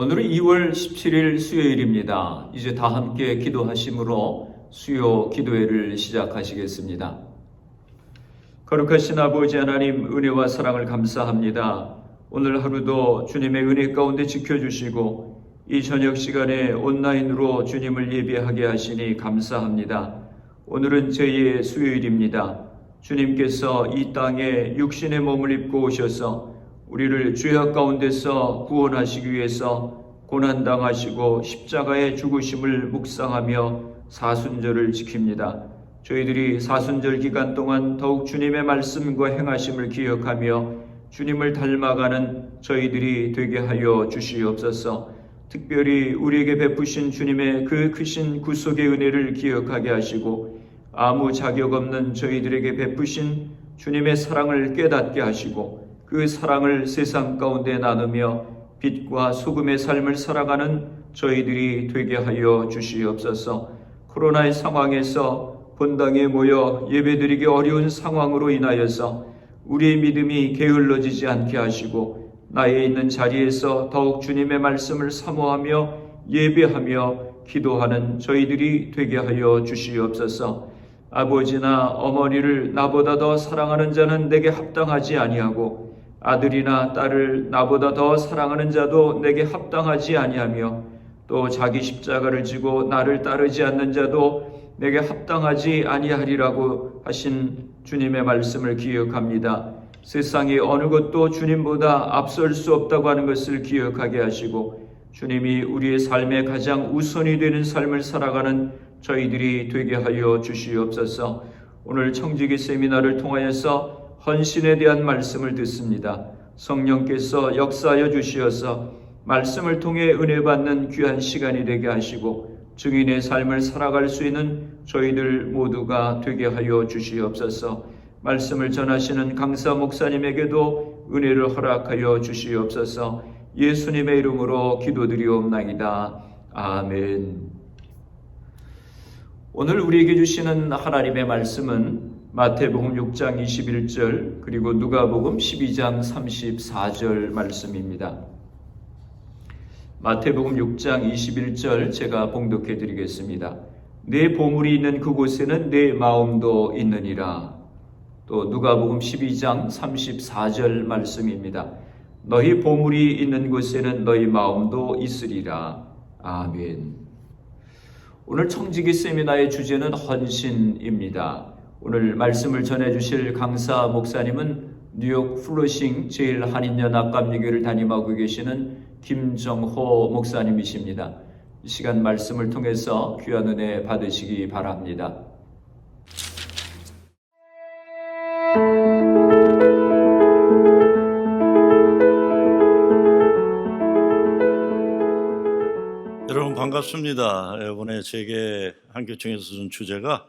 오늘은 2월 17일 수요일입니다. 이제 다 함께 기도하심으로 수요 기도회를 시작하시겠습니다. 거룩하신 아버지 하나님, 은혜와 사랑을 감사합니다. 오늘 하루도 주님의 은혜 가운데 지켜주시고 이 저녁 시간에 온라인으로 주님을 예배하게 하시니 감사합니다. 오늘은 제2의 수요일입니다. 주님께서 이 땅에 육신의 몸을 입고 오셔서 우리를 죄악 가운데서 구원하시기 위해서 고난당하시고 십자가의 죽으심을 묵상하며 사순절을 지킵니다. 저희들이 사순절 기간 동안 더욱 주님의 말씀과 행하심을 기억하며 주님을 닮아가는 저희들이 되게 하여 주시옵소서. 특별히 우리에게 베푸신 주님의 그 크신 구속의 은혜를 기억하게 하시고 아무 자격 없는 저희들에게 베푸신 주님의 사랑을 깨닫게 하시고 그 사랑을 세상 가운데 나누며 빛과 소금의 삶을 살아가는 저희들이 되게 하여 주시옵소서. 코로나의 상황에서 본당에 모여 예배드리기 어려운 상황으로 인하여서 우리의 믿음이 게을러지지 않게 하시고 나에 있는 자리에서 더욱 주님의 말씀을 사모하며 예배하며 기도하는 저희들이 되게 하여 주시옵소서. 아버지나 어머니를 나보다 더 사랑하는 자는 내게 합당하지 아니하고 아들이나 딸을 나보다 더 사랑하는 자도 내게 합당하지 아니하며 또 자기 십자가를 지고 나를 따르지 않는 자도 내게 합당하지 아니하리라고 하신 주님의 말씀을 기억합니다. 세상의 어느 것도 주님보다 앞설 수 없다고 하는 것을 기억하게 하시고 주님이 우리의 삶의 가장 우선이 되는 삶을 살아가는 저희들이 되게 하여 주시옵소서. 오늘 청지기 세미나를 통하여서 헌신에 대한 말씀을 듣습니다. 성령께서 역사하여 주시어서 말씀을 통해 은혜 받는 귀한 시간이 되게 하시고 증인의 삶을 살아갈 수 있는 저희들 모두가 되게 하여 주시옵소서. 말씀을 전하시는 강사 목사님에게도 은혜를 허락하여 주시옵소서. 예수님의 이름으로 기도드리옵나이다. 아멘. 오늘 우리에게 주시는 하나님의 말씀은 마태복음 6장 21절 그리고 누가복음 12장 34절 말씀입니다. 마태복음 6장 21절 제가 봉독해 드리겠습니다. 내 보물이 있는 그곳에는 내 마음도 있느니라. 또 누가복음 12장 34절 말씀입니다. 너희 보물이 있는 곳에는 너희 마음도 있으리라. 아멘. 오늘 청지기 세미나의 주제는 헌신입니다. 오늘 말씀을 전해주실 강사 목사님은 뉴욕 플러싱 제일한인연합감리교를 담임하고 계시는 김정호 목사님이십니다. 이 시간 말씀을 통해서 귀한 은혜 받으시기 바랍니다. 여러분 반갑습니다. 이번에 세계 한교총에서 준 주제가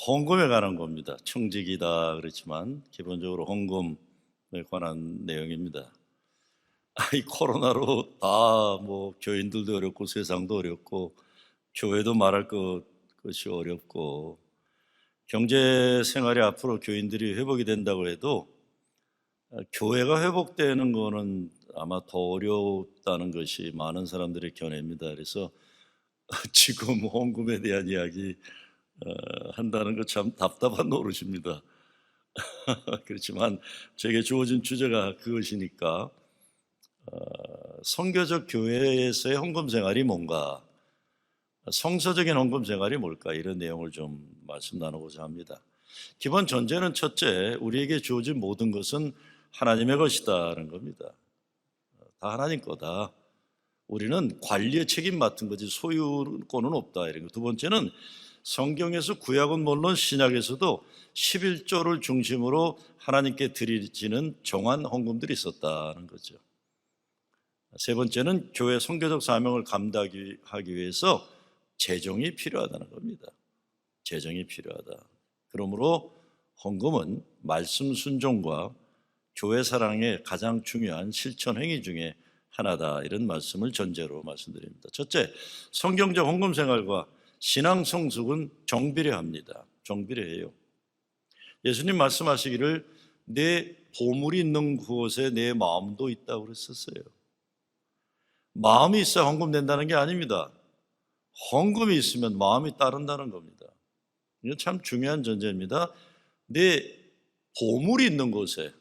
헌금에 관한 겁니다. 청직이다 그렇지만 기본적으로 헌금에 관한 내용입니다. 이 코로나로 다 교인들도 어렵고 세상도 어렵고 교회도 말할 것이 어렵고 경제 생활이 앞으로 교인들이 회복이 된다고 해도 교회가 회복되는 거는 아마 더 어렵다는 것이 많은 사람들의 견해입니다. 그래서 지금 헌금에 대한 이야기 한다는 거 참 답답한 노릇입니다. 그렇지만 제게 주어진 주제가 그것이니까 선교적 교회에서의 헌금 생활이 뭔가, 성서적인 헌금 생활이 뭘까, 이런 내용을 좀 말씀 나누고자 합니다. 기본 전제는 첫째, 우리에게 주어진 모든 것은 하나님의 것이다라는 겁니다. 다 하나님 거다. 우리는 관리의 책임 맡은 거지 소유권은 없다, 이런 거. 두 번째는 성경에서 구약은 물론 신약에서도 11조를 중심으로 하나님께 드리지는 정한 헌금들이 있었다는 거죠. 세 번째는 교회 선교적 사명을 감당하기 위해서 재정이 필요하다는 겁니다. 재정이 필요하다. 그러므로 헌금은 말씀 순종과 교회 사랑의 가장 중요한 실천 행위 중에 하나다, 이런 말씀을 전제로 말씀드립니다. 첫째, 성경적 헌금 생활과 신앙 성숙은 정비례합니다. 정비례해요. 예수님 말씀하시기를 내 보물이 있는 곳에 내 마음도 있다고 그랬었어요. 마음이 있어야 헌금 된다는 게 아닙니다. 헌금이 있으면 마음이 따른다는 겁니다. 이건 참 중요한 전제입니다. 내 보물이 있는 곳에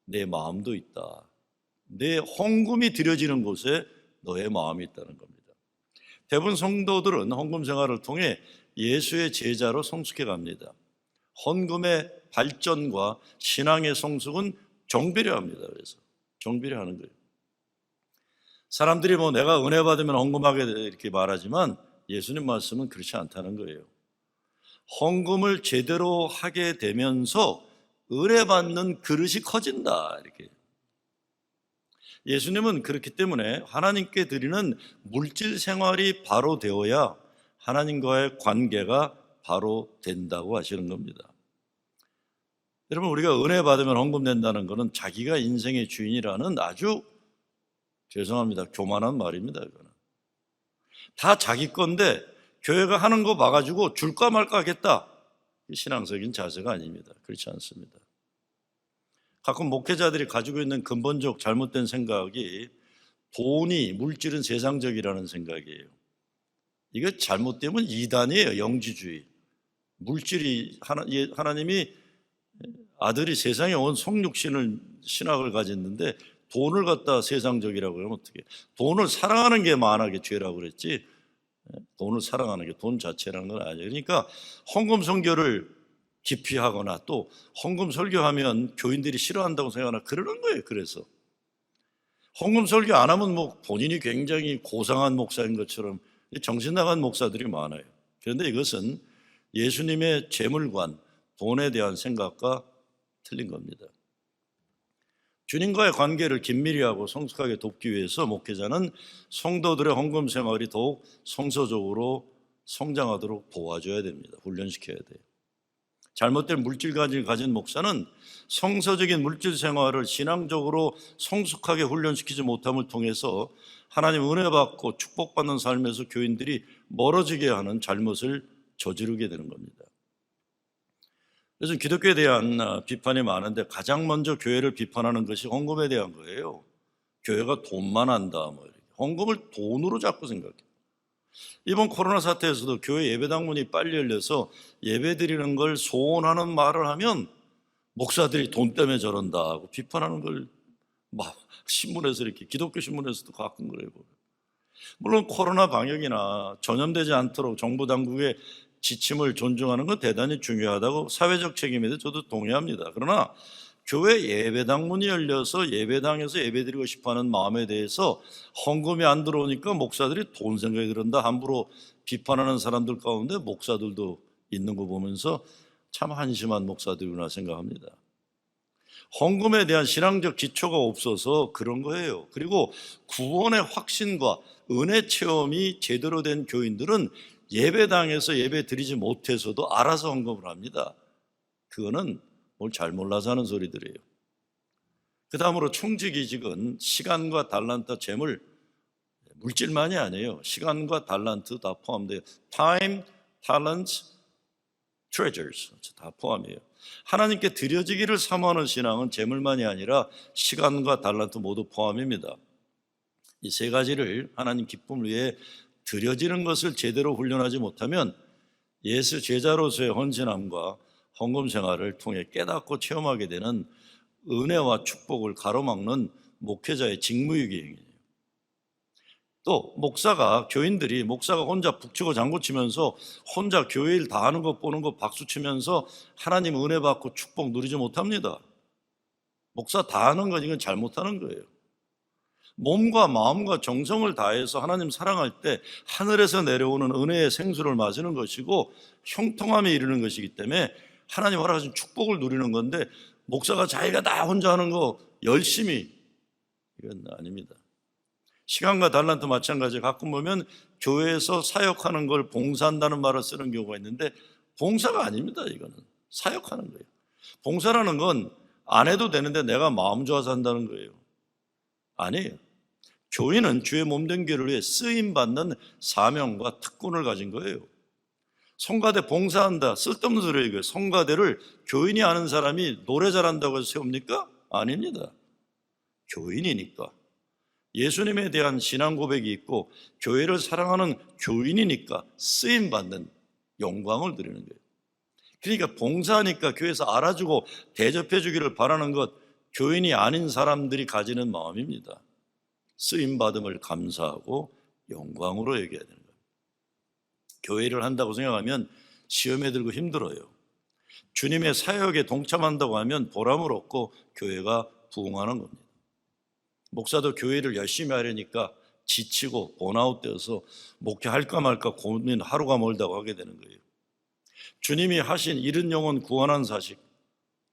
내 마음도 있다. 내 헌금이 드려지는 곳에 너의 마음이 있다는 겁니다. 대부분 성도들은 헌금 생활을 통해 예수의 제자로 성숙해 갑니다. 헌금의 발전과 신앙의 성숙은 정비례 합니다. 그래서 정비례 하는 거예요. 사람들이 뭐 내가 은혜 받으면 헌금하게 돼 이렇게 말하지만 예수님 말씀은 그렇지 않다는 거예요. 헌금을 제대로 하게 되면서 은혜 받는 그릇이 커진다. 이렇게. 예수님은 그렇기 때문에 하나님께 드리는 물질 생활이 바로 되어야 하나님과의 관계가 바로 된다고 하시는 겁니다. 여러분, 우리가 은혜 받으면 헌금 낸다는 것은 자기가 인생의 주인이라는 아주 죄송합니다. 교만한 말입니다. 이거는. 다 자기 건데 교회가 하는 거 봐가지고 줄까 말까 하겠다. 신앙적인 자세가 아닙니다. 그렇지 않습니다. 가끔 목회자들이 가지고 있는 근본적 잘못된 생각이 돈이, 물질은 세상적이라는 생각이에요. 이거 잘못되면 이단이에요. 영지주의. 물질이 하나님이 아들이 세상에 온 성육신을 신학을 가졌는데 돈을 갖다 세상적이라고 하면 어떻게? 돈을 사랑하는 게 만하게 죄라고 그랬지. 돈을 사랑하는 게 돈 자체라는 건 아니에요. 그러니까 헌금 선교를 기피하거나 또 헌금 설교하면 교인들이 싫어한다고 생각하나 그러는 거예요. 그래서 헌금 설교 안 하면 뭐 본인이 굉장히 고상한 목사인 것처럼 정신 나간 목사들이 많아요. 그런데 이것은 예수님의 재물관, 돈에 대한 생각과 틀린 겁니다. 주님과의 관계를 긴밀히 하고 성숙하게 돕기 위해서 목회자는 성도들의 헌금 생활이 더욱 성서적으로 성장하도록 도와줘야 됩니다. 훈련시켜야 돼요. 잘못된 물질관을 가진 목사는 성서적인 물질 생활을 신앙적으로 성숙하게 훈련시키지 못함을 통해서 하나님 은혜 받고 축복받는 삶에서 교인들이 멀어지게 하는 잘못을 저지르게 되는 겁니다. 요즘 기독교에 대한 비판이 많은데 가장 먼저 교회를 비판하는 것이 헌금에 대한 거예요. 교회가 돈만 한다. 헌금을 돈으로 자꾸 생각해요. 이번 코로나 사태에서도 교회 예배당문이 빨리 열려서 예배드리는 걸 소원하는 말을 하면 목사들이 돈 때문에 저런다 하고 비판하는 걸 막 신문에서 이렇게 기독교 신문에서도 가끔 그래요. 물론 코로나 방역이나 전염되지 않도록 정부 당국의 지침을 존중하는 건 대단히 중요하다고 사회적 책임에 대해 저도 동의합니다. 그러나 교회 예배당 문이 열려서 예배당에서 예배드리고 싶어하는 마음에 대해서 헌금이 안 들어오니까 목사들이 돈 생각이 그런다 함부로 비판하는 사람들 가운데 목사들도 있는 거 보면서 참 한심한 목사들이구나 생각합니다. 헌금에 대한 신앙적 기초가 없어서 그런 거예요. 그리고 구원의 확신과 은혜 체험이 제대로 된 교인들은 예배당에서 예배 드리지 못해서도 알아서 헌금을 합니다. 그거는 뭘 잘 몰라서 하는 소리들이에요. 그 다음으로 총직이직은 시간과 달란트, 재물, 물질만이 아니에요. 시간과 달란트 다 포함돼요. Time, talents, treasures 다 포함이에요. 하나님께 드려지기를 사모하는 신앙은 재물만이 아니라 시간과 달란트 모두 포함입니다. 이 세 가지를 하나님 기쁨을 위해 드려지는 것을 제대로 훈련하지 못하면 예수 제자로서의 헌신함과 헌금 생활을 통해 깨닫고 체험하게 되는 은혜와 축복을 가로막는 목회자의 직무유기행위예요. 또 교인들이 목사가 혼자 북치고 장구치면서 혼자 교회 일 다 하는 거 보는 거 박수치면서 하나님 은혜 받고 축복 누리지 못합니다. 목사 다 하는 건 이건 잘못하는 거예요. 몸과 마음과 정성을 다해서 하나님 사랑할 때 하늘에서 내려오는 은혜의 생수를 마시는 것이고 형통함에 이르는 것이기 때문에 하나님 허락하신 축복을 누리는 건데 목사가 자기가 다 혼자 하는 거 열심히 이건 아닙니다. 시간과 달란트 마찬가지. 가끔 보면 교회에서 사역하는 걸 봉사한다는 말을 쓰는 경우가 있는데 봉사가 아닙니다. 이거는 사역하는 거예요. 봉사라는 건 안 해도 되는데 내가 마음 좋아서 한다는 거예요. 아니에요. 교인은 주의 몸된 교회를 위해 쓰임받는 사명과 특권을 가진 거예요. 성가대 봉사한다. 쓸데없는 소리예요. 이거. 성가대를 교인이 아는 사람이 노래 잘한다고 해서 세웁니까? 아닙니다. 교인이니까. 예수님에 대한 신앙 고백이 있고 교회를 사랑하는 교인이니까 쓰임받는 영광을 드리는 거예요. 그러니까 봉사하니까 교회에서 알아주고 대접해 주기를 바라는 것, 교인이 아닌 사람들이 가지는 마음입니다. 쓰임받음을 감사하고 영광으로 여겨야 되는 거예요. 교회를 한다고 생각하면 시험에 들고 힘들어요. 주님의 사역에 동참한다고 하면 보람을 얻고 교회가 부흥하는 겁니다. 목사도 교회를 열심히 하려니까 지치고 번아웃되어서 목회할까 말까 고민 하루가 멀다고 하게 되는 거예요. 주님이 하신 잃은 영혼 구원하는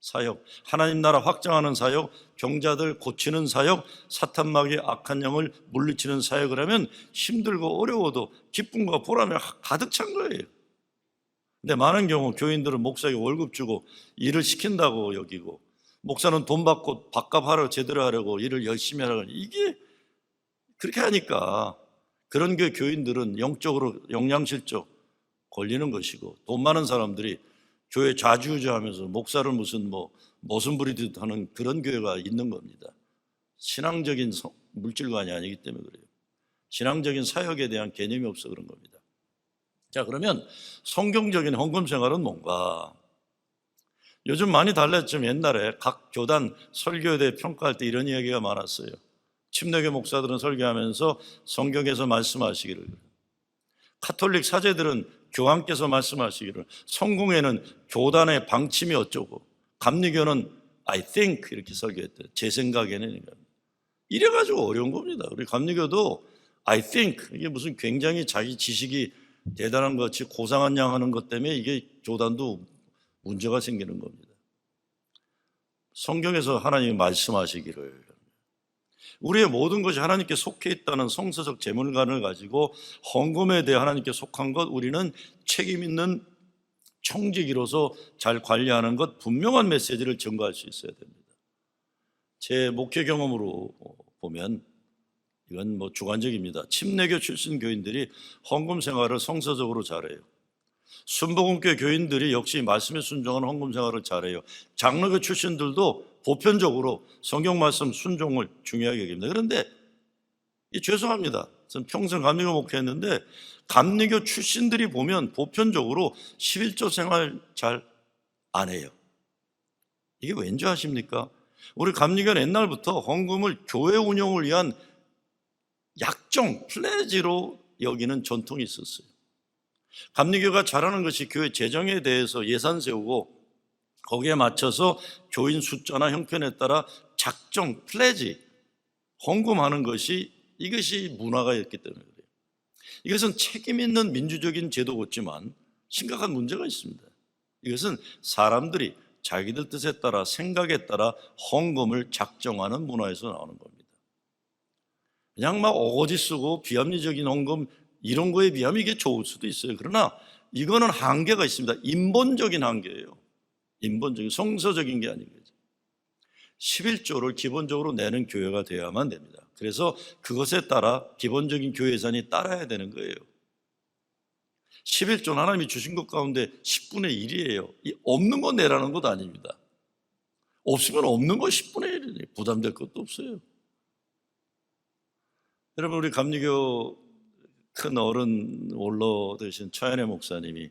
사역, 하나님 나라 확장하는 사역, 병자들 고치는 사역, 사탄 마귀의 악한 영을 물리치는 사역을 하면 힘들고 어려워도 기쁨과 보람이 가득 찬 거예요. 근데 많은 경우 교인들은 목사에게 월급 주고 일을 시킨다고 여기고, 목사는 돈 받고 밥값 제대로 하려고 일을 열심히 하려고, 이게 그렇게 하니까 그런 교인들은 영적으로 영양실조 걸리는 것이고, 돈 많은 사람들이 교회 좌지우지하면서 목사를 무슨 모순 부리듯 하는 그런 교회가 있는 겁니다. 신앙적인 물질관이 아니기 때문에 그래요. 신앙적인 사역에 대한 개념이 없어 그런 겁니다. 자, 그러면 성경적인 헌금 생활은 뭔가? 요즘 많이 달랐지만 옛날에 각 교단 설교에 평가할 때 이런 이야기가 많았어요. 침례교 목사들은 설교하면서 성경에서 말씀하시기를, 카톨릭 사제들은 교황께서 말씀하시기를, 성공회는 교단의 방침이 어쩌고, 감리교는 I think 이렇게 설교했대요. 제 생각에는. 이래가지고 어려운 겁니다. 우리 감리교도 I think, 이게 무슨 굉장히 자기 지식이 대단한 것 같이 고상한 양 하는 것 때문에 이게 교단도 문제가 생기는 겁니다. 성경에서 하나님이 말씀하시기를, 우리의 모든 것이 하나님께 속해 있다는 성서적 재물관을 가지고 헌금에 대해 하나님께 속한 것, 우리는 책임 있는 청지기로서 잘 관리하는 것, 분명한 메시지를 전가할 수 있어야 됩니다. 제 목회 경험으로 보면 이건 주관적입니다. 침례교 출신 교인들이 헌금 생활을 성서적으로 잘해요. 순복음교회 교인들이 역시 말씀에 순종하는 헌금 생활을 잘해요. 장로교 출신들도 보편적으로 성경 말씀 순종을 중요하게 여깁니다. 그런데 죄송합니다. 저는 평생 감리교 목회했는데 감리교 출신들이 보면 보편적으로 11조 생활 잘 안 해요. 이게 왠지 아십니까? 우리 감리교는 옛날부터 헌금을 교회 운영을 위한 약정, 플레지로 여기는 전통이 있었어요. 감리교가 잘하는 것이 교회 재정에 대해서 예산 세우고 거기에 맞춰서 교인 숫자나 형편에 따라 작정, 플레지, 헌금하는 것이, 이것이 문화가였기 때문에 그래요. 이것은 책임 있는 민주적인 제도였지만 심각한 문제가 있습니다. 이것은 사람들이 자기들 뜻에 따라 생각에 따라 헌금을 작정하는 문화에서 나오는 겁니다. 그냥 막 어거지 쓰고 비합리적인 헌금 이런 거에 비하면 이게 좋을 수도 있어요. 그러나 이거는 한계가 있습니다. 인본적인 한계예요. 인본적인, 성서적인 게 아닌 거죠. 11조를 기본적으로 내는 교회가 되어야만 됩니다. 그래서 그것에 따라 기본적인 교회 예산이 따라야 되는 거예요. 11조는 하나님이 주신 것 가운데 10분의 1이에요. 없는 거 내라는 것 아닙니다. 없으면 없는 거 10분의 1이에요. 부담될 것도 없어요. 여러분, 우리 감리교 큰 어른 원로 되신 차현애 목사님이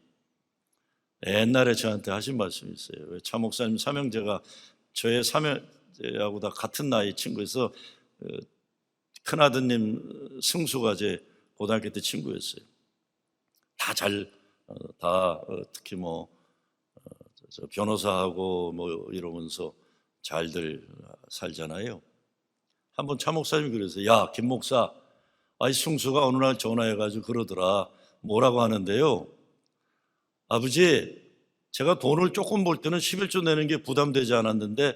옛날에 저한테 하신 말씀이 있어요. 왜 차 목사님 삼형제가 저의 삼형제하고 다 같은 나이 친구여서 큰아드님 승수가 제 고등학교 때 친구였어요. 특히 변호사하고 이러면서 잘들 살잖아요. 한번 차 목사님이 그랬어요. 야, 김 목사, 아이 승수가 어느 날 전화해가지고 그러더라. 뭐라고 하는데요? 아버지, 제가 돈을 조금 벌 때는 11조 내는 게 부담되지 않았는데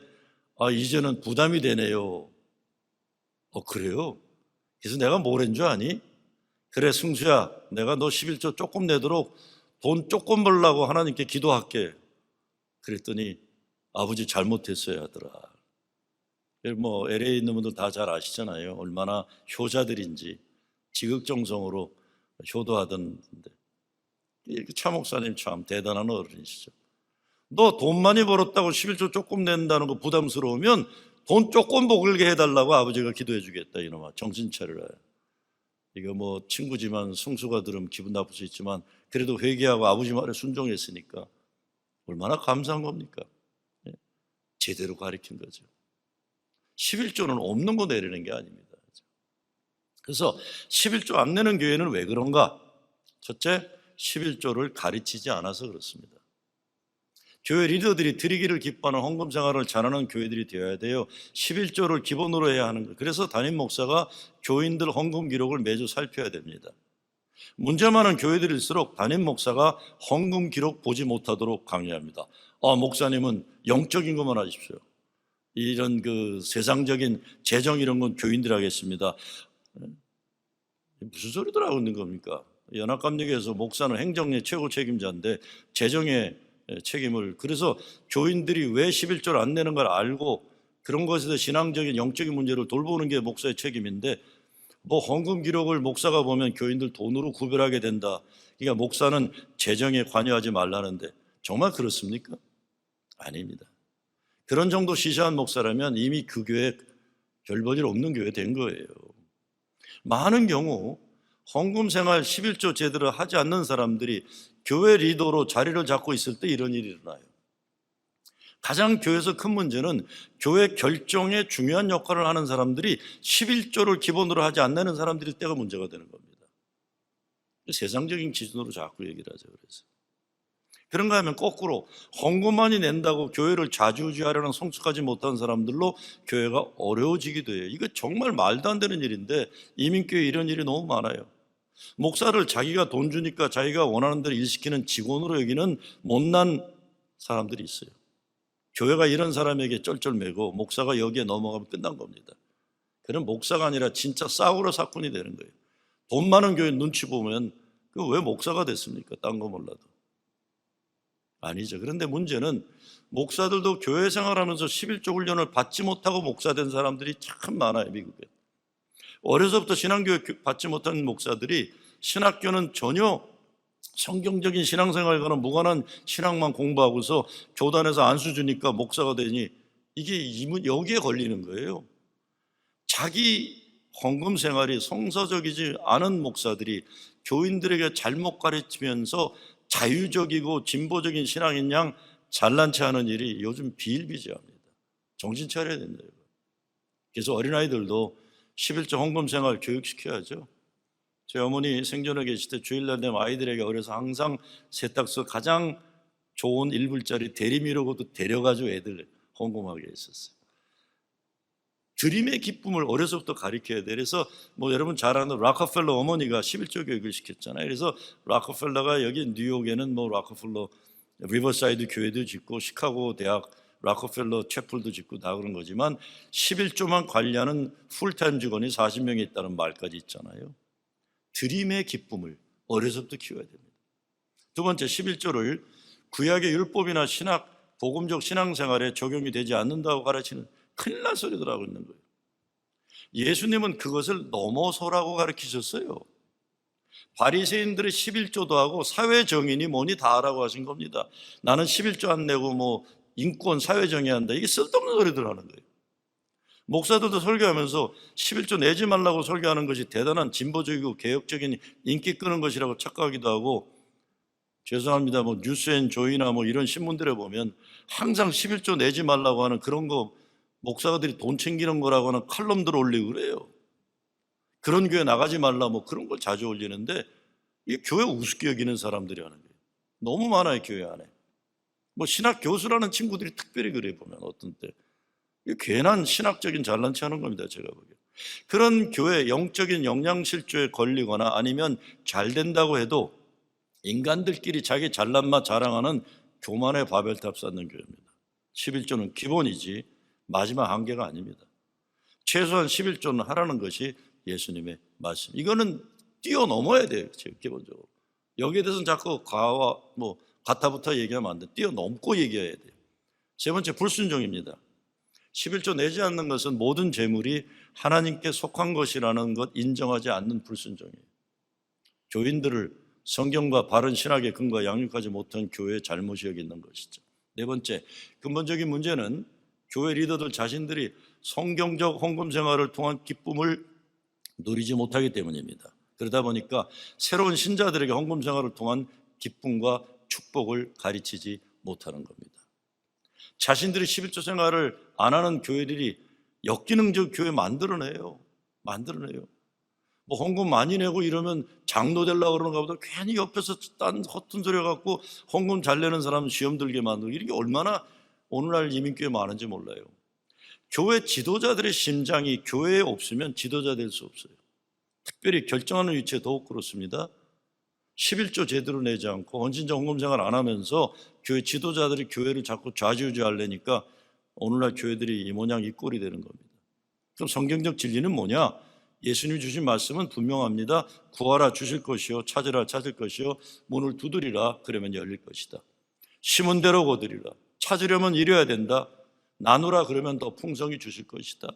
이제는 부담이 되네요. 그래요? 그래서 내가 뭘 한 줄 아니? 그래, 승수야, 내가 너 11조 조금 내도록 돈 조금 벌라고 하나님께 기도할게. 그랬더니 아버지 잘못했어야 하더라. LA에 있는 분들 다 잘 아시잖아요. 얼마나 효자들인지 지극정성으로 효도하던데. 차 목사님 참 대단한 어른이시죠. 너 돈 많이 벌었다고 11조 조금 낸다는 거 부담스러우면 돈 조금 벌게 해달라고 아버지가 기도해 주겠다. 이놈아, 정신 차려라. 이거 뭐 친구지만 성수가 들으면 기분 나쁠 수 있지만 그래도 회개하고 아버지 말에 순종했으니까 얼마나 감사한 겁니까? 예? 제대로 가르친 거죠. 11조는 없는 거 내리는 게 아닙니다. 그래서 11조 안 내는 교회는 왜 그런가? 첫째, 11조를 가르치지 않아서 그렇습니다. 교회 리더들이 드리기를 기뻐하는 헌금 생활을 잘하는 교회들이 되어야 돼요. 11조를 기본으로 해야 하는 거예요. 그래서 담임 목사가 교인들 헌금 기록을 매주 살펴야 됩니다. 문제 많은 교회들일수록 담임 목사가 헌금 기록 보지 못하도록 강요합니다. 목사님은 영적인 것만 하십시오. 이런 그 세상적인 재정 이런 건 교인들 하겠습니다. 무슨 소리들 하고 있는 겁니까? 연합감리교에서 목사는 행정의 최고 책임자인데 재정의 책임을, 그래서 교인들이 왜 11조를 안 내는 걸 알고 그런 것에서 신앙적인 영적인 문제를 돌보는 게 목사의 책임인데, 뭐 헌금 기록을 목사가 보면 교인들 돈으로 구별하게 된다. 그러니까 목사는 재정에 관여하지 말라는데 정말 그렇습니까? 아닙니다. 그런 정도 시시한 목사라면 이미 그 교회 별 볼일 없는 교회 된 거예요. 많은 경우 헌금 생활 11조 제대로 하지 않는 사람들이 교회 리더로 자리를 잡고 있을 때 이런 일이 일어나요. 가장 교회에서 큰 문제는 교회 결정에 중요한 역할을 하는 사람들이 11조를 기본으로 하지 않는 사람들일 때가 문제가 되는 겁니다. 세상적인 기준으로 자꾸 얘기를 하죠. 그래서 그런가 하면 거꾸로 헌금만이 낸다고 교회를 좌지우지하려는 성숙하지 못한 사람들로 교회가 어려워지기도 해요. 이거 정말 말도 안 되는 일인데 이민교회 이런 일이 너무 많아요. 목사를 자기가 돈 주니까 자기가 원하는 대로 일 시키는 직원으로 여기는 못난 사람들이 있어요. 교회가 이런 사람에게 쩔쩔매고 목사가 여기에 넘어가면 끝난 겁니다. 그런 목사가 아니라 진짜 싸구려 사건이 되는 거예요. 돈 많은 교회 눈치 보면 그 왜 목사가 됐습니까? 딴 거 몰라도. 아니죠. 그런데 문제는 목사들도 교회 생활하면서 11조 훈련을 받지 못하고 목사 된 사람들이 참 많아요, 미국에. 어려서부터 신앙교육 받지 못한 목사들이 신학교는 전혀 성경적인 신앙생활과는 무관한 신앙만 공부하고서 교단에서 안수 주니까 목사가 되니 이게 여기에 걸리는 거예요. 자기 헌금 생활이 성서적이지 않은 목사들이 교인들에게 잘못 가르치면서 자유적이고 진보적인 신앙인 양 잘난 체 하는 일이 요즘 비일비재합니다. 정신 차려야 된다. 그래서 어린아이들도 11조 헌금 생활 교육시켜야죠. 제 어머니 생전에 계실 때 주일날 되면 아이들에게 어려서 항상 세탁소 가장 좋은 1불짜리 대리미로고도 데려가지고 애들 헌금하게 했었어요. 드림의 기쁨을 어려서부터 가르쳐야 돼. 그래서 뭐 여러분 잘 아는 락커펠러 어머니가 11조 교육을 시켰잖아요. 그래서 락커펠러가 여기 뉴욕에는 뭐 락커펠러 리버사이드 교회도 짓고 시카고 대학 락커펠러 채플도 짓고 다 그런 거지만 11조만 관리하는 풀타임 직원이 40명이 있다는 말까지 있잖아요. 드림의 기쁨을 어려서부터 키워야 됩니다. 두 번째, 11조를 구약의 율법이나 신학, 복음적 신앙생활에 적용이 되지 않는다고 가르치는 큰일 날 소리들 하고 있는 거예요. 예수님은 그것을 넘어서라고 가르치셨어요. 바리새인들이 11조도 하고 사회 정의니 뭐니 다 하라고 하신 겁니다. 나는 11조 안 내고 뭐 인권 사회 정의한다. 이게 쓸데없는 소리들 하는 거예요. 목사들도 설교하면서 11조 내지 말라고 설교하는 것이 대단한 진보적이고 개혁적인 인기 끄는 것이라고 착각하기도 하고, 죄송합니다. 뭐 뉴스앤조이나 뭐 이런 신문들에 보면 항상 11조 내지 말라고 하는 그런 거 목사들이 돈 챙기는 거라고 하는 칼럼들 올리고 그래요. 그런 교회 나가지 말라 뭐 그런 걸 자주 올리는데 이 교회 우습게 여기는 사람들이 하는 거예요. 너무 많아요, 교회 안에. 뭐 신학 교수라는 친구들이 특별히 그래 보면 어떤 때. 괜한 신학적인 잘난 체 하는 겁니다, 제가 보기에. 그런 교회 영적인 영양실조에 걸리거나 아니면 잘 된다고 해도 인간들끼리 자기 잘난 맛 자랑하는 교만의 바벨탑 쌓는 교회입니다. 11조는 기본이지 마지막 한계가 아닙니다. 최소한 11조는 하라는 것이 예수님의 말씀. 이거는 뛰어넘어야 돼요, 기본적으로. 여기에 대해서는 자꾸 과와 뭐 가타부터 얘기하면 안 돼. 뛰어넘고 얘기해야 돼요. 세 번째, 불순종입니다. 11조 내지 않는 것은 모든 재물이 하나님께 속한 것이라는 것 인정하지 않는 불순종이에요. 교인들을 성경과 바른 신학의 근거에 양육하지 못한 교회의 잘못이 여기 있는 것이죠. 네 번째, 근본적인 문제는 교회 리더들 자신들이 성경적 헌금 생활을 통한 기쁨을 누리지 못하기 때문입니다. 그러다 보니까 새로운 신자들에게 헌금 생활을 통한 기쁨과 축복을 가르치지 못하는 겁니다. 자신들이 11조 생활을 안 하는 교회들이 역기능적 교회 만들어내요. 뭐 헌금 많이 내고 이러면 장로 되려고 그러는가 보다 괜히 옆에서 딴 허튼 소리 갖고 헌금 잘 내는 사람 시험 들게 만들고 이런 게 얼마나 오늘날 이민교회 많은지 몰라요. 교회 지도자들의 심장이 교회에 없으면 지도자 될 수 없어요. 특별히 결정하는 위치에 더욱 그렇습니다. 11조 제대로 내지 않고 헌신적 헌금 생활 안 하면서 교회 지도자들이 교회를 자꾸 좌지우지하려니까 오늘날 교회들이 이 모양 이 꼴이 되는 겁니다. 그럼 성경적 진리는 뭐냐? 예수님이 주신 말씀은 분명합니다. 구하라 주실 것이요, 찾으라 찾을 것이요, 문을 두드리라 그러면 열릴 것이다. 심은 대로 거두리라. 찾으려면 이래야 된다. 나누라 그러면 더 풍성히 주실 것이다.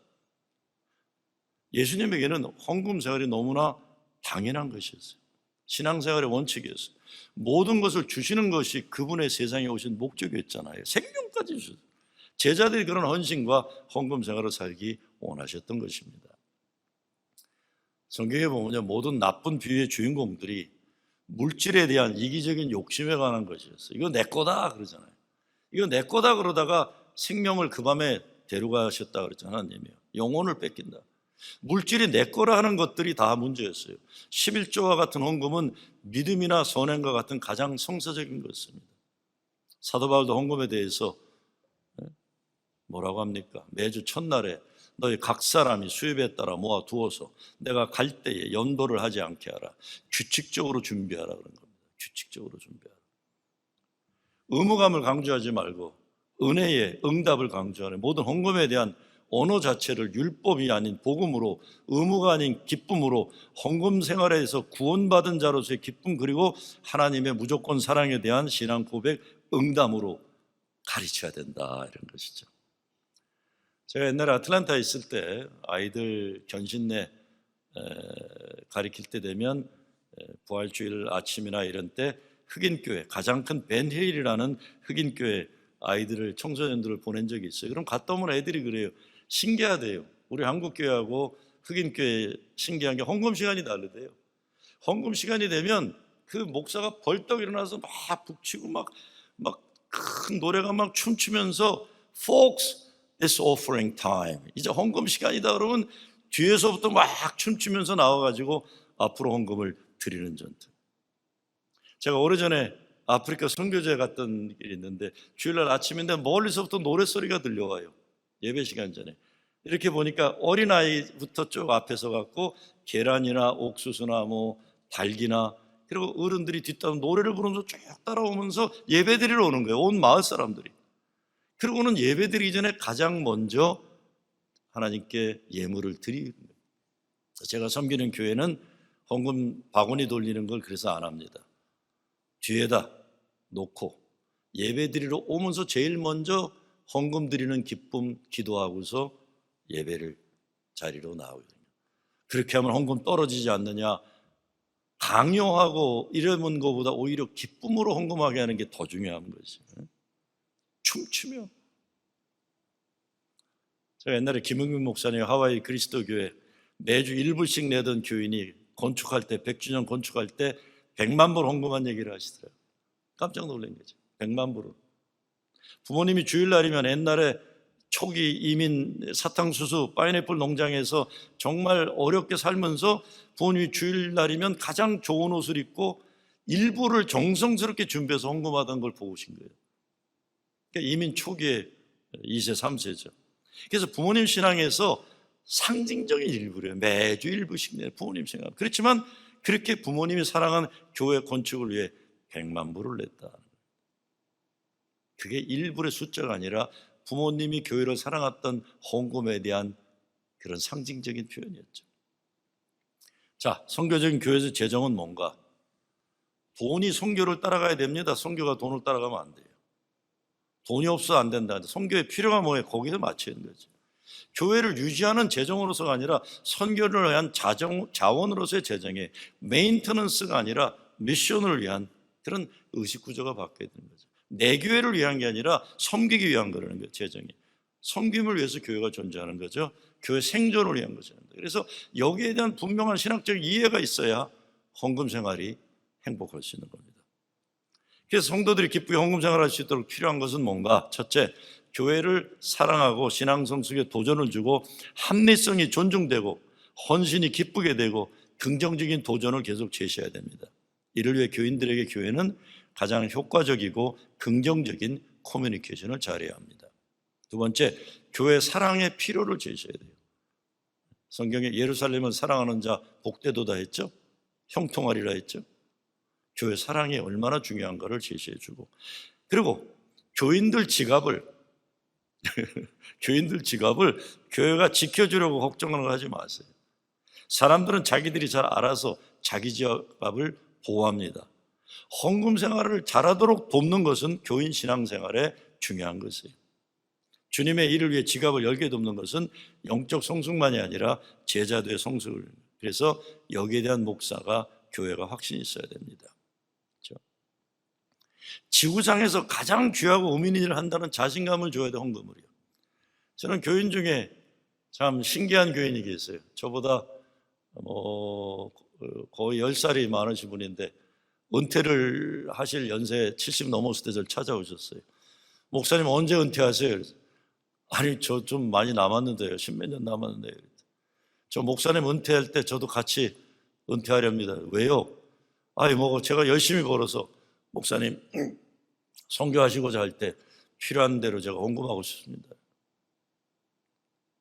예수님에게는 헌금 생활이 너무나 당연한 것이었어요. 신앙생활의 원칙이었어요. 모든 것을 주시는 것이 그분의 세상에 오신 목적이었잖아요. 생명까지 주셨어요. 제자들이 그런 헌신과 헌금 생활을 살기 원하셨던 것입니다. 성경에 보면 모든 나쁜 비유의 주인공들이 물질에 대한 이기적인 욕심에 관한 것이었어요. 이거 내 거다 그러잖아요. 이거 내 거다 그러다가 생명을 그 밤에 데려가셨다 그랬잖아요. 하나님이요. 영혼을 뺏긴다. 물질이 내 거라 하는 것들이 다 문제였어요. 11조와 같은 헌금은 믿음이나 선행과 같은 가장 성서적인 것입니다. 사도 바울도 헌금에 대해서 뭐라고 합니까? 매주 첫날에 너희 각 사람이 수입에 따라 모아 두어서 내가 갈 때에 연도를 하지 않게 하라. 규칙적으로 준비하라 그런 겁니다. 규칙적으로 준비하라. 의무감을 강조하지 말고 은혜의 응답을 강조하는 모든 헌금에 대한 언어 자체를 율법이 아닌 복음으로, 의무가 아닌 기쁨으로, 헌금 생활에서 구원받은 자로서의 기쁨, 그리고 하나님의 무조건 사랑에 대한 신앙 고백, 응담으로 가르쳐야 된다 이런 것이죠. 제가 옛날에 아틀란타에 있을 때 아이들 견신내 가르칠 때 되면 부활주일 아침이나 이런 때 흑인교회, 가장 큰 벤힐이라는 흑인교회 아이들을, 청소년들을 보낸 적이 있어요. 그럼 갔다 오면 애들이 그래요. 신기하대요. 우리 한국교회하고 흑인교회 신기한 게 헌금 시간이 다르대요. 헌금 시간이 되면 그 목사가 벌떡 일어나서 막 북치고 막 큰 노래가 막 춤추면서 Folks, it's offering time. 이제 헌금 시간이다 그러면 뒤에서부터 막 춤추면서 나와가지고 앞으로 헌금을 드리는 전투. 제가 오래전에 아프리카 선교지에 갔던 길이 있는데 주일날 아침인데 멀리서부터 노랫소리가 들려와요. 예배 시간 전에. 이렇게 보니까 어린아이부터 쭉 앞에서 갖고 계란이나 옥수수나 뭐 닭이나, 그리고 어른들이 뒤따라 노래를 부르면서 쭉 따라오면서 예배 드리러 오는 거예요. 온 마을 사람들이. 그러고는 예배 드리기 전에 가장 먼저 하나님께 예물을 드리는 거예요. 제가 섬기는 교회는 헌금 바구니 돌리는 걸 그래서 안 합니다. 뒤에다 놓고 예배 드리러 오면서 제일 먼저 헌금 드리는 기쁨 기도하고서 예배를 자리로 나오거든요. 그렇게 하면 헌금 떨어지지 않느냐, 강요하고 이러는 것보다 오히려 기쁨으로 헌금하게 하는 게 더 중요한 거지. 춤추며. 제가 옛날에 김흥민 목사님 하와이 그리스도교회 매주 1불씩 내던 교인이 건축할 때, 100주년 건축할 때 100만 불 헌금한 얘기를 하시더라고요. 깜짝 놀란 거죠. 100만 불을. 부모님이 주일날이면 옛날에 초기 이민 사탕수수 파인애플 농장에서 정말 어렵게 살면서 부모님이 주일날이면 가장 좋은 옷을 입고 일부를 정성스럽게 준비해서 헌금하던 걸 보고 오신 거예요. 그러니까 이민 초기에 2세, 3세죠. 그래서 부모님 신앙에서 상징적인 일부래요. 매주 일부씩 내 부모님 생각. 그렇지만 그렇게 부모님이 사랑한 교회 건축을 위해 100만 불을 냈다. 그게 일불의 숫자가 아니라 부모님이 교회를 사랑했던 헌금에 대한 그런 상징적인 표현이었죠. 자, 선교적인 교회에서 재정은 뭔가? 돈이 선교를 따라가야 됩니다. 선교가 돈을 따라가면 안 돼요. 돈이 없어 안 된다. 선교의 필요가 뭐예요? 거기서 맞춰야 되는 거죠. 교회를 유지하는 재정으로서가 아니라 선교를 위한 자원으로서의 재정에 메인터넌스가 아니라 미션을 위한 그런 의식 구조가 바뀌어야 되는 거죠. 내 교회를 위한 게 아니라 섬기기 위한 거라는 거예요, 재정이. 섬김을 위해서 교회가 존재하는 거죠. 교회 생존을 위한 거죠. 그래서 여기에 대한 분명한 신학적 이해가 있어야 헌금 생활이 행복할 수 있는 겁니다. 그래서 성도들이 기쁘게 헌금 생활할 수 있도록 필요한 것은 뭔가? 첫째, 교회를 사랑하고 신앙 성숙에 도전을 주고 합리성이 존중되고 헌신이 기쁘게 되고 긍정적인 도전을 계속 제시해야 됩니다. 이를 위해 교인들에게 교회는 가장 효과적이고 긍정적인 커뮤니케이션을 잘해야 합니다. 두 번째, 교회 사랑의 필요를 제시해야 돼요. 성경에 예루살렘은 사랑하는 자 복되도다 했죠. 형통하리라 했죠. 교회 사랑이 얼마나 중요한가를 제시해주고, 그리고 교인들 지갑을 교회가 지켜주려고 걱정을 하지 마세요. 사람들은 자기들이 잘 알아서 자기 지갑을 보호합니다. 헌금 생활을 잘하도록 돕는 것은 교인 신앙 생활에 중요한 것이에요. 주님의 일을 위해 지갑을 열게 돕는 것은 영적 성숙만이 아니라 제자도의 성숙을, 그래서 여기에 대한 목사가 교회가 확신이 있어야 됩니다. 그렇죠? 지구상에서 가장 귀하고 의미 있는 일을 한다는 자신감을 줘야 돼, 헌금을요. 저는 교인 중에 참 신기한 교인이 계세요. 저보다 거의 10살이 많으신 분인데 은퇴를 하실 연세 70 넘었을 때 저를 찾아오셨어요. 목사님 언제 은퇴하세요? 아니 저 좀 많이 남았는데요. 10몇 년 남았는데요. 저 목사님 은퇴할 때 저도 같이 은퇴하렵니다. 왜요? 아니 제가 열심히 벌어서 목사님 선교하시고자 할 때 필요한 대로 제가 헌금하고 싶습니다.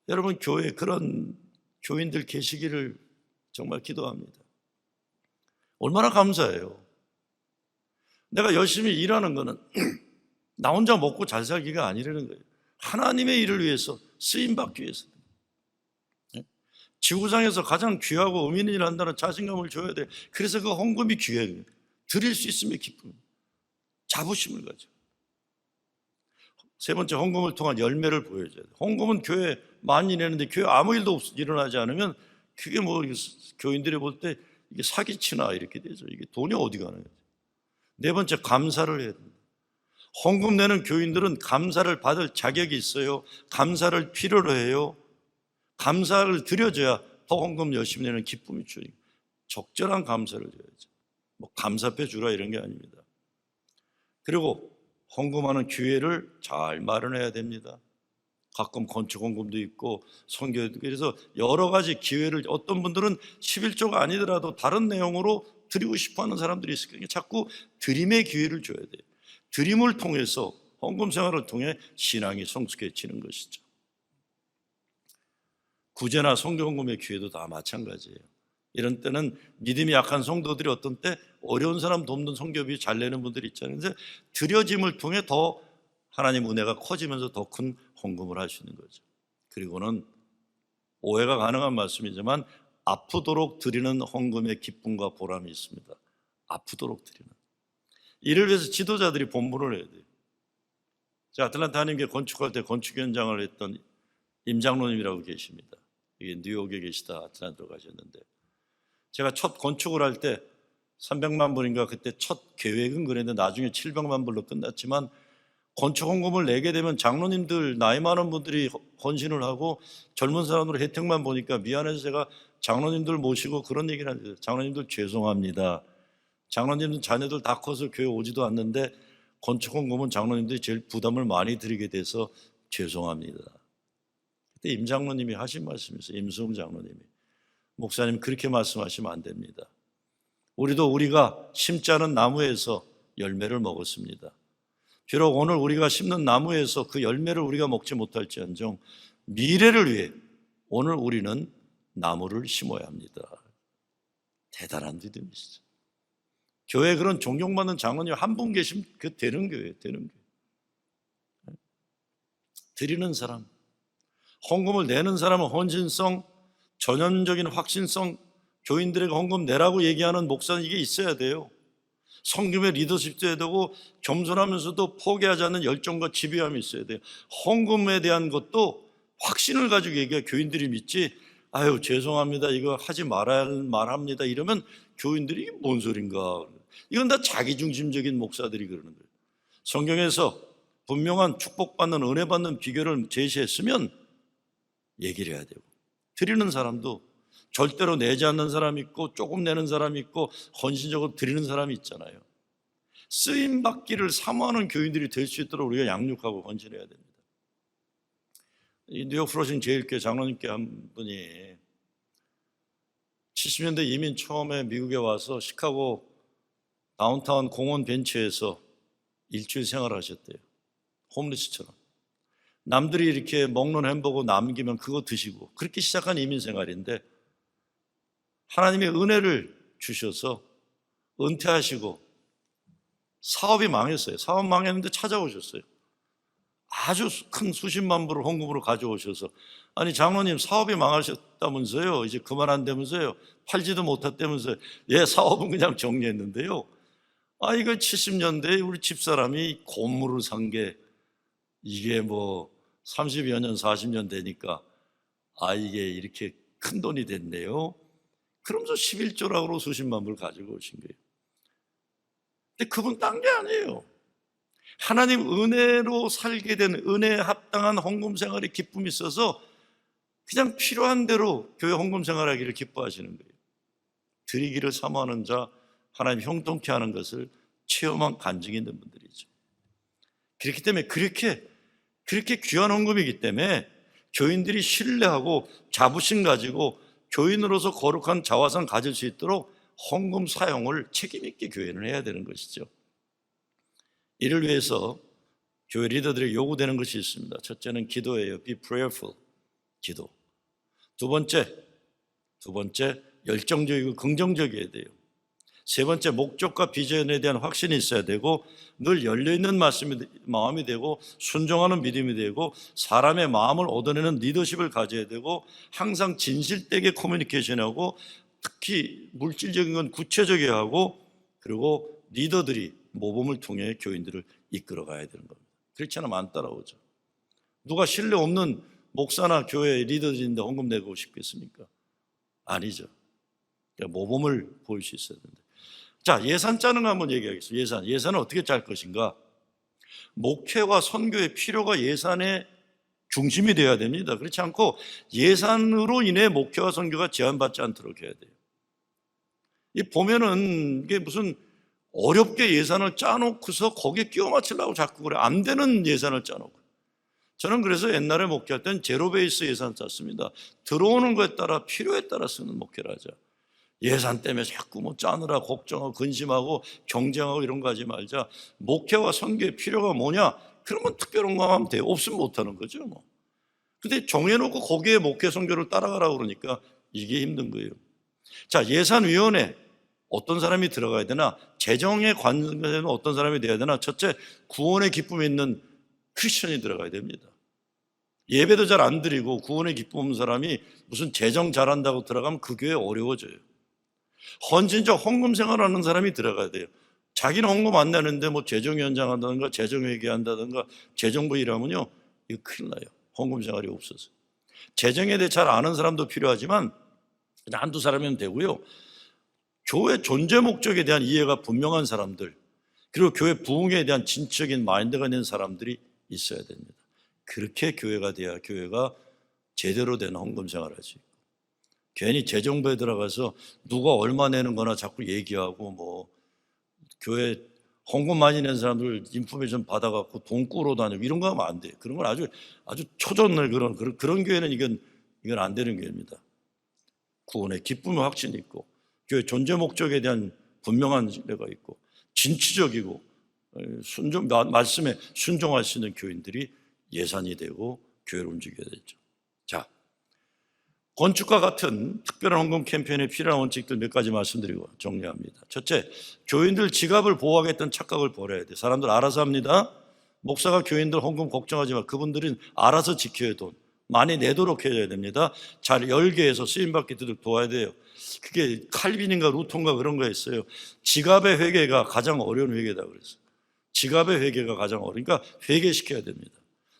여러분 교회에 그런 교인들 계시기를 정말 기도합니다. 얼마나 감사해요. 내가 열심히 일하는 거는 나 혼자 먹고 잘 살기가 아니라는 거예요. 하나님의 일을 위해서 쓰임받기 위해서. 지구상에서 가장 귀하고 의미 있는 일을 한다는 자신감을 줘야 돼. 그래서 그 헌금이 귀해요. 드릴 수 있으면 기쁨, 자부심을 가져. 세 번째, 헌금을 통한 열매를 보여줘야 돼. 헌금은 교회 많이 내는데 교회 아무 일도 일어나지 않으면 그게 교인들이 볼 때 이게 사기치나 이렇게 되죠. 이게 돈이 어디 가는 거죠. 네 번째, 감사를 해야 됩니다. 헌금 내는 교인들은 감사를 받을 자격이 있어요. 감사를 필요로 해요. 감사를 드려줘야 더 헌금 열심히 내는 기쁨이 주니까 적절한 감사를 줘야죠. 감사패 주라 이런 게 아닙니다. 그리고 헌금하는 기회를 잘 마련해야 됩니다. 가끔 건축 헌금도 있고 선교도, 그래서 여러 가지 기회를, 어떤 분들은 11조가 아니더라도 다른 내용으로 드리고 싶어하는 사람들이 있을 거예요. 자꾸 드림의 기회를 줘야 돼요. 드림을 통해서, 헌금 생활을 통해 신앙이 성숙해지는 것이죠. 구제나 선교 헌금의 기회도 다 마찬가지예요. 이런 때는 믿음이 약한 성도들이 어떤 때 어려운 사람 돕는 선교비 잘 내는 분들이 있잖아요. 그래서 드려짐을 통해 더 하나님 은혜가 커지면서 더 큰 헌금을 할 수 있는 거죠. 그리고는 오해가 가능한 말씀이지만 아프도록 드리는 헌금의 기쁨과 보람이 있습니다. 아프도록 드리는. 이를 위해서 지도자들이 본분을 해야 돼요. 제가 아틀란타 한인교회 건축할 때 건축 현장을 했던 임장로님이라고 계십니다. 이게 뉴욕에 계시다 아틀란타로 가셨는데, 제가 첫 건축을 할 때 300만 불인가 그때 첫 계획은 그랬는데 나중에 700만 불로 끝났지만, 건축 헌금을 내게 되면 장로님들, 나이 많은 분들이 헌신을 하고 젊은 사람으로 혜택만 보니까 미안해서 제가 장로님들 모시고 그런 얘기를 하는데, 장로님들 죄송합니다. 장로님들 자녀들 다 커서 교회 오지도 않는데 건축 헌금은 장로님들이 제일 부담을 많이 드리게 돼서 죄송합니다. 그때 임 장로님이 하신 말씀이 있어요. 임수흥 장로님이. 목사님 그렇게 말씀하시면 안 됩니다. 우리가 심지 않은 나무에서 열매를 먹었습니다. 비록 오늘 우리가 심는 나무에서 그 열매를 우리가 먹지 못할지언정 미래를 위해 오늘 우리는 나무를 심어야 합니다. 대단한 믿음이시죠. 교회에 그런 존경받는 장로님 한 분 계시면 그 되는 교회예요. 되는 교회. 드리는 사람, 헌금을 내는 사람은 헌신성, 전형적인 확신성, 교인들에게 헌금 내라고 얘기하는 목사는 이게 있어야 돼요. 성금의 리더십도 해야 되고 겸손하면서도 포기하지 않는 열정과 집요함이 있어야 돼요. 헌금에 대한 것도 확신을 가지고 얘기해. 교인들이 믿지, 아유 죄송합니다 이거 하지 말합니다 이러면 교인들이 이게 뭔 소린가. 이건 다 자기중심적인 목사들이 그러는 거예요. 성경에서 분명한 축복받는 은혜 받는 비결을 제시했으면 얘기를 해야 되고, 드리는 사람도 절대로 내지 않는 사람이 있고 조금 내는 사람이 있고 헌신적으로 드리는 사람이 있잖아요. 쓰임 받기를 사모하는 교인들이 될 수 있도록 우리가 양육하고 헌신해야 됩니다. 이 뉴욕 플러싱 제일교회 장로님께 한 분이 70년대 이민 처음에 미국에 와서 시카고 다운타운 공원 벤치에서 일주일 생활하셨대요. 홈리스처럼. 남들이 이렇게 먹는 햄버거 남기면 그거 드시고, 그렇게 시작한 이민 생활인데 하나님의 은혜를 주셔서 은퇴하시고 사업이 망했어요. 사업 망했는데 찾아오셨어요. 아주 큰 수십만 불을 헌금으로 가져오셔서, 아니 장로님 사업이 망하셨다면서요, 이제 그만한다면서요, 팔지도 못했다면서요. 예, 사업은 그냥 정리했는데요, 아 이거 70년대에 우리 집사람이 고물을 산 게 이게 뭐 30여 년 40년 되니까 아 이게 이렇게 큰 돈이 됐네요. 그러면서 11조락으로 수십만 불 가지고 오신 거예요. 근데 그분 딴 게 아니에요. 하나님 은혜로 살게 된 은혜에 합당한 헌금 생활의 기쁨이 있어서 그냥 필요한 대로 교회 헌금 생활하기를 기뻐하시는 거예요. 드리기를 사모하는 자, 하나님 형통케 하는 것을 체험한 간증이 있는 분들이죠. 그렇기 때문에 그렇게 귀한 헌금이기 때문에 교인들이 신뢰하고 자부심 가지고 교인으로서 거룩한 자화상 가질 수 있도록 헌금 사용을 책임 있게 교회는 해야 되는 것이죠. 이를 위해서 교회 리더들에게 요구되는 것이 있습니다. 첫째는 기도예요. Be prayerful. 기도. 두 번째 열정적이고 긍정적이어야 돼요. 세 번째, 목적과 비전에 대한 확신이 있어야 되고, 늘 열려있는 마음이 되고, 순종하는 믿음이 되고, 사람의 마음을 얻어내는 리더십을 가져야 되고, 항상 진실되게 커뮤니케이션하고, 특히 물질적인 건 구체적이어야 하고, 그리고 리더들이 모범을 통해 교인들을 이끌어 가야 되는 겁니다. 그렇지 않으면 안 따라오죠. 누가 신뢰 없는 목사나 교회 리더들인데 헌금 내고 싶겠습니까? 아니죠. 그러니까 모범을 보일 수 있어야 된다. 자, 예산 짜는 거 한번 얘기하겠습니다. 예산은 어떻게 짤 것인가? 목회와 선교의 필요가 예산의 중심이 되어야 됩니다. 그렇지 않고 예산으로 인해 목회와 선교가 제한받지 않도록 해야 돼요. 이 보면은 이게 무슨 어렵게 예산을 짜놓고서 거기에 끼워 맞추려고 자꾸 그래. 안 되는 예산을 짜놓고. 저는 그래서 옛날에 목회할 때는 제로 베이스 예산 짰습니다. 들어오는 거에 따라 필요에 따라 쓰는 목회를 하자. 예산 때문에 자꾸 뭐 짜느라 걱정하고 근심하고 경쟁하고 이런 거 하지 말자. 목회와 선교의 필요가 뭐냐? 그러면 특별한 거 하면 돼요. 없으면 못하는 거죠 뭐. 근데 정해놓고 거기에 목회 선교를 따라가라고 그러니까 이게 힘든 거예요. 자, 예산위원회 어떤 사람이 들어가야 되나? 재정에 관계되는 어떤 사람이 돼야 되나? 첫째, 구원의 기쁨이 있는 크리스천이 들어가야 됩니다. 예배도 잘 안 드리고 구원의 기쁨 없는 사람이 무슨 재정 잘한다고 들어가면 그 교회 어려워져요. 헌신적 헌금 생활하는 사람이 들어가야 돼요. 자기는 헌금 안 내는데 뭐 재정위원장 한다든가 재정회계 한다든가 재정부 일하면요, 이거 큰일 나요. 헌금 생활이 없어서. 재정에 대해 잘 아는 사람도 필요하지만 그냥 한두 사람이면 되고요. 교회 존재 목적에 대한 이해가 분명한 사람들, 그리고 교회 부흥에 대한 진취적인 마인드가 있는 사람들이 있어야 됩니다. 그렇게 교회가 돼야 교회가 제대로 된 헌금 생활을 하지. 괜히 재정부에 들어가서 누가 얼마 내는 거나 자꾸 얘기하고 뭐 교회 헌금 많이 낸 사람들 인포메이션 받아갖고 돈 꾸러 다니고 이런 거 하면 안 돼요. 그런 건 아주 초전을 그런 교회는 이건 안 되는 교회입니다. 구원의 기쁨의 확신이 있고 교회 존재 목적에 대한 분명한 신뢰가 있고 진취적이고 말씀에 순종할 수 있는 교인들이 예산이 되고 교회를 움직여야 되죠. 자, 건축과 같은 특별한 헌금 캠페인에 필요한 원칙들 몇 가지 말씀드리고 정리합니다. 첫째, 교인들 지갑을 보호하겠다는 착각을 버려야 돼요. 사람들 알아서 합니다. 목사가 교인들 헌금 걱정하지 마. 그분들은 알아서 지켜야 돈. 많이 내도록 해야 됩니다. 잘 열게 해서 쓰임받게 되도록 도와야 돼요. 그게 칼빈인가 루톤가 그런 거였어요. 지갑의 회개가 가장 어려운 회개다 그랬어요. 지갑의 회개가 가장 어려우니까 회개시켜야 됩니다.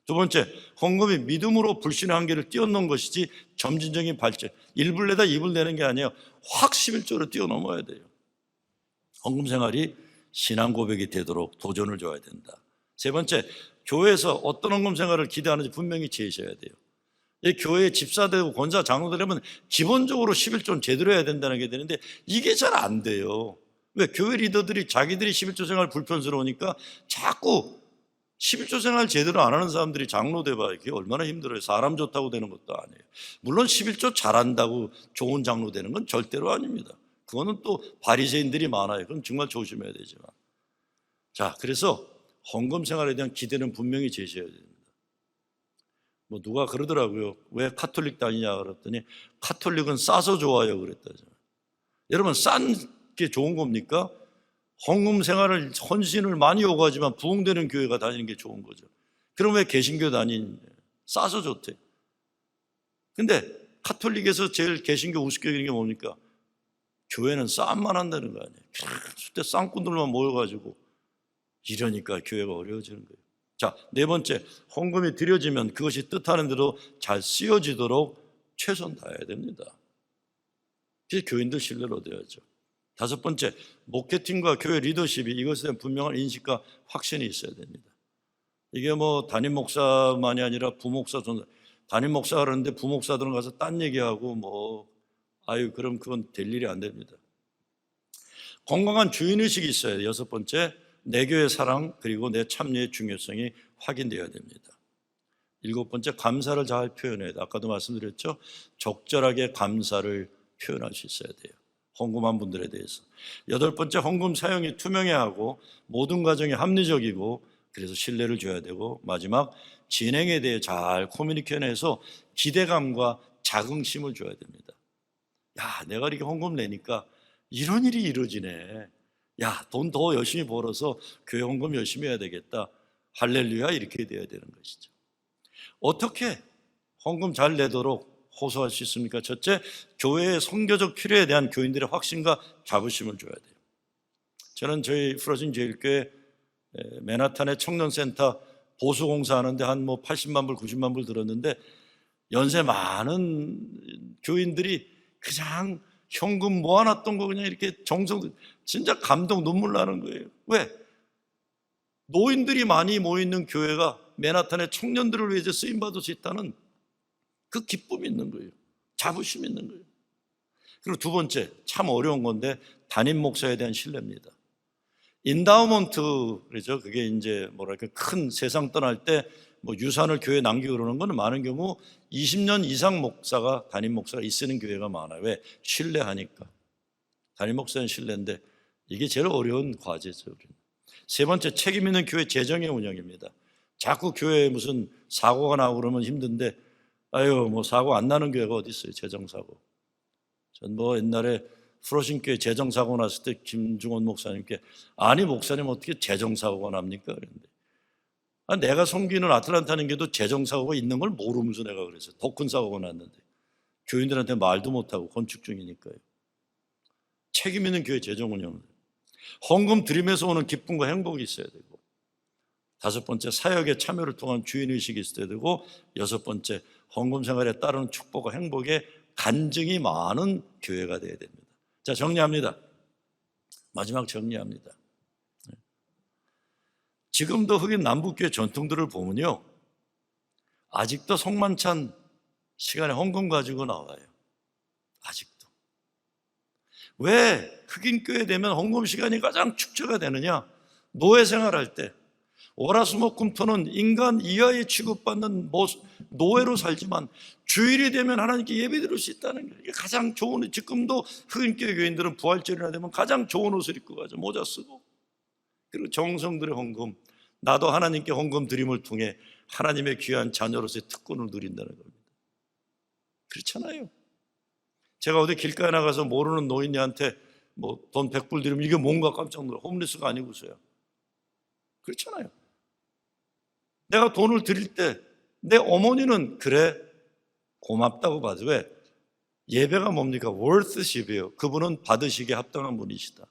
두 번째, 헌금이 믿음으로 불신의 한계를 뛰어넘는 것이지 점진적인 발전, 1불 내다 2불 내는 게 아니에요. 확 11조로 뛰어넘어야 돼요. 헌금 생활이 신앙 고백이 되도록 도전을 줘야 된다. 세 번째, 교회에서 어떤 헌금 생활을 기대하는지 분명히 제시해야 돼요. 이 교회 집사되고 권사 장로되려면 기본적으로 11조는 제대로 해야 된다는 게 되는데 이게 잘 안 돼요. 왜? 교회 리더들이 자기들이 11조 생활 불편스러우니까 자꾸 11조 생활 제대로 안 하는 사람들이 장로 돼봐야 이게 얼마나 힘들어요. 사람 좋다고 되는 것도 아니에요. 물론 11조 잘한다고 좋은 장로 되는 건 절대로 아닙니다. 그거는 또 바리새인들이 많아요. 그건 정말 조심해야 되지만. 자, 그래서 헌금 생활에 대한 기대는 분명히 제시해야 됩니다. 뭐 누가 그러더라고요. 왜 카톨릭 다니냐 그랬더니 카톨릭은 싸서 좋아요 그랬다죠. 여러분, 싼 게 좋은 겁니까? 헌금 생활을 헌신을 많이 요구하지만 부흥되는 교회가 다니는 게 좋은 거죠. 그럼 왜 개신교 다니냐? 싸서 좋대. 근데 카톨릭에서 제일 개신교 우습게 여기는 게 뭡니까? 교회는 싸움만 한다는 거 아니에요. 그때 쌍꾼들만 모여가지고 이러니까 교회가 어려워지는 거예요. 자, 네 번째, 헌금이 드려지면 그것이 뜻하는 대로 잘 쓰여지도록 최선 다해야 됩니다. 그래서 교인들 신뢰를 얻어야죠. 다섯 번째, 모케팅과 교회 리더십이 이것에 대한 분명한 인식과 확신이 있어야 됩니다. 이게 뭐 담임 목사만이 아니라 부목사, 담임 목사가 그러는데 부목사들은 가서 딴 얘기하고 그럼 그건 될 일이 안 됩니다. 건강한 주인의식이 있어야 돼요. 여섯 번째, 내 교회 사랑 그리고 내 참여의 중요성이 확인되어야 됩니다. 일곱 번째, 감사를 잘 표현해야 돼요. 아까도 말씀드렸죠. 적절하게 감사를 표현할 수 있어야 돼요. 헌금한 분들에 대해서. 여덟 번째, 헌금 사용이 투명해야 하고 모든 과정이 합리적이고 그래서 신뢰를 줘야 되고, 마지막, 진행에 대해 잘 커뮤니케이션해서 기대감과 자긍심을 줘야 됩니다. 야, 내가 이렇게 헌금 내니까 이런 일이 이루어지네. 야, 돈 더 열심히 벌어서 교회 헌금 열심히 해야 되겠다. 할렐루야, 이렇게 돼야 되는 것이죠. 어떻게 헌금 잘 내도록 호소할 수 있습니까? 첫째, 교회의 선교적 필요에 대한 교인들의 확신과 자부심을 줘야 돼요. 저는 저희 프로신 제일교회 맨하탄의 청년센터 보수공사하는데 한 80만 불, 90만 불 들었는데 연세 많은 교인들이 그냥 현금 모아놨던 거 그냥 이렇게 진짜 감동 눈물 나는 거예요. 왜? 노인들이 많이 모이는 교회가 맨하탄의 청년들을 위해서 쓰임받을 수 있다는 그 기쁨이 있는 거예요. 자부심이 있는 거예요. 그리고 두 번째, 참 어려운 건데 담임 목사에 대한 신뢰입니다. 인다우먼트, 그러죠. 그게 이제 큰 세상 떠날 때 유산을 교회에 남기고 그러는 건 많은 경우 20년 이상 담임 목사가 있는 교회가 많아요. 왜? 신뢰하니까. 담임 목사는 신뢰인데 이게 제일 어려운 과제죠. 세 번째, 책임 있는 교회 재정의 운영입니다. 자꾸 교회에 무슨 사고가 나고 그러면 힘든데 사고 안 나는 교회가 어디 있어요? 재정사고. 전 옛날에 프로신교회 재정사고 났을 때 김중원 목사님께 아니 목사님 어떻게 재정사고가 납니까? 그랬는데 내가 섬기는 아틀란타는 교회도 재정사고가 있는 걸 모르면서 내가 그랬어요. 더 큰 사고가 났는데 교인들한테 말도 못하고 건축 중이니까요. 책임 있는 교회 재정 운영, 헌금 드리면서 오는 기쁨과 행복이 있어야 되고, 다섯 번째, 사역의 참여를 통한 주인의식이 있어야 되고, 여섯 번째, 헌금 생활에 따르는 축복과 행복의 간증이 많은 교회가 되어야 됩니다. 자, 정리합니다. 마지막 정리합니다. 지금도 흑인 남북교회 전통들을 보면요, 아직도 성만찬 시간에 헌금 가지고 나와요. 아직도. 왜 흑인 교회 되면 헌금 시간이 가장 축제가 되느냐? 노예 생활할 때 월화수목금토는 인간 이하에 취급받는 노예로 살지만 주일이 되면 하나님께 예배드릴 수 있다는 게 가장 좋은, 지금도 흑인교회 교인들은 부활절이나 되면 가장 좋은 옷을 입고 가죠. 모자 쓰고. 그리고 정성들의 헌금, 나도 하나님께 헌금 드림을 통해 하나님의 귀한 자녀로서의 특권을 누린다는 겁니다. 그렇잖아요. 제가 어디 길가에 나가서 모르는 노인한테 돈 100불 드리면 이게 뭔가 깜짝 놀라. 홈리스가 아니고서야. 그렇잖아요. 내가 돈을 드릴 때 내 어머니는 그래 고맙다고 봐도, 왜? 예배가 뭡니까? worth십이에요. 그분은 받으시기에 합당한 분이시다.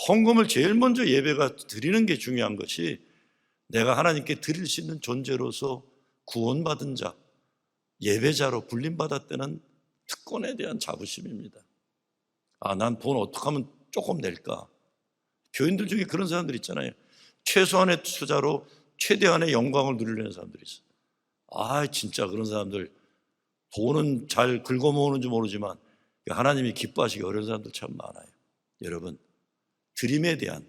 헌금을 제일 먼저 예배가 드리는 게 중요한 것이 내가 하나님께 드릴 수 있는 존재로서 구원받은 자, 예배자로 불림받았다는 특권에 대한 자부심입니다. 난 돈 어떻게 하면 조금 낼까? 교인들 중에 그런 사람들 있잖아요. 최소한의 투자로 최대한의 영광을 누리려는 사람들이 있어요. 진짜 그런 사람들, 돈은 잘 긁어모으는지 모르지만 하나님이 기뻐하시기 어려운 사람들 참 많아요. 여러분, 드림에 대한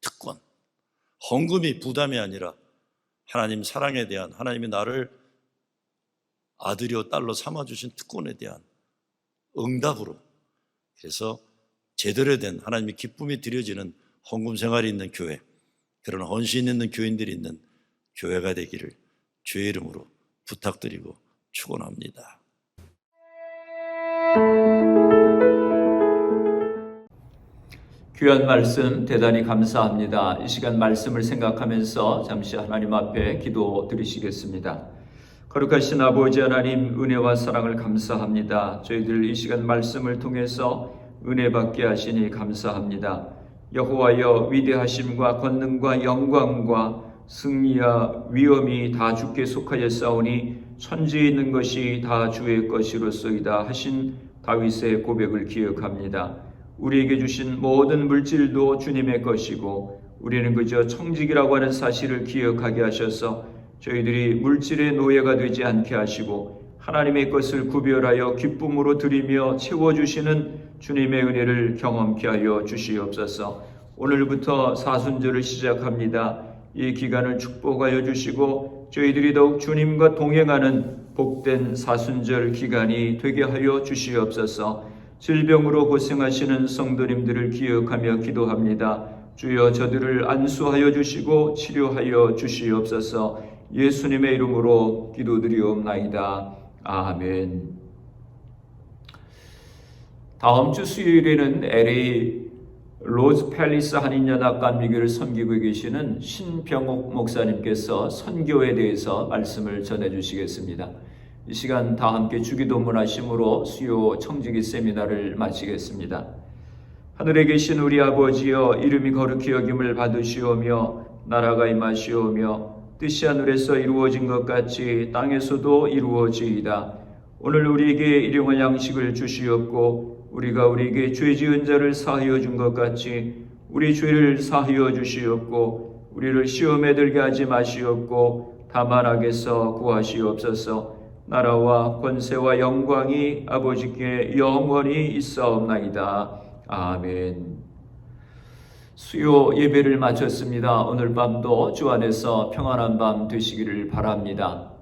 특권, 헌금이 부담이 아니라 하나님 사랑에 대한, 하나님이 나를 아들이요 딸로 삼아주신 특권에 대한 응답으로, 그래서 제대로 된 하나님의 기쁨이 드려지는 헌금 생활이 있는 교회, 그런 헌신 있는 교인들이 있는 교회가 되기를 주의 이름으로 부탁드리고 축원합니다. 귀한 말씀 대단히 감사합니다. 이 시간 말씀을 생각하면서 잠시 하나님 앞에 기도 드리시겠습니다. 거룩하신 아버지 하나님, 은혜와 사랑을 감사합니다. 저희들 이 시간 말씀을 통해서 은혜 받게 하시니 감사합니다. 여호와여, 위대하심과 권능과 영광과 승리와 위엄이 다 주께 속하였사오니 천지에 있는 것이 다 주의 것이로소이다 하신 다윗의 고백을 기억합니다. 우리에게 주신 모든 물질도 주님의 것이고 우리는 그저 청직이라고 하는 사실을 기억하게 하셔서 저희들이 물질의 노예가 되지 않게 하시고 하나님의 것을 구별하여 기쁨으로 드리며 채워주시는 주님의 은혜를 경험케 하여 주시옵소서. 오늘부터 사순절을 시작합니다. 이 기간을 축복하여 주시고 저희들이 더욱 주님과 동행하는 복된 사순절 기간이 되게 하여 주시옵소서. 질병으로 고생하시는 성도님들을 기억하며 기도합니다. 주여 저들을 안수하여 주시고 치료하여 주시옵소서. 예수님의 이름으로 기도드리옵나이다. 아멘. 다음 주 수요일에는 LA 로즈 팰리스 한인연합감리교를 섬기고 계시는 신병옥 목사님께서 선교에 대해서 말씀을 전해주시겠습니다. 이 시간 다 함께 주기도문 하심으로 수요 청지기 세미나를 마치겠습니다. 하늘에 계신 우리 아버지여, 이름이 거룩히 여김을 받으시오며 나라가 임하시오며 뜻이 하늘에서 이루어진 것 같이 땅에서도 이루어지이다. 오늘 우리에게 일용할 양식을 주시옵고 우리가 우리에게 죄 지은 자를 사하여 준 것 같이 우리 죄를 사하여 주시옵고 우리를 시험에 들게 하지 마시옵고 다만 악에서 구하시옵소서. 나라와 권세와 영광이 아버지께 영원히 있사옵나이다. 아멘. 수요 예배를 마쳤습니다. 오늘 밤도 주 안에서 평안한 밤 되시기를 바랍니다.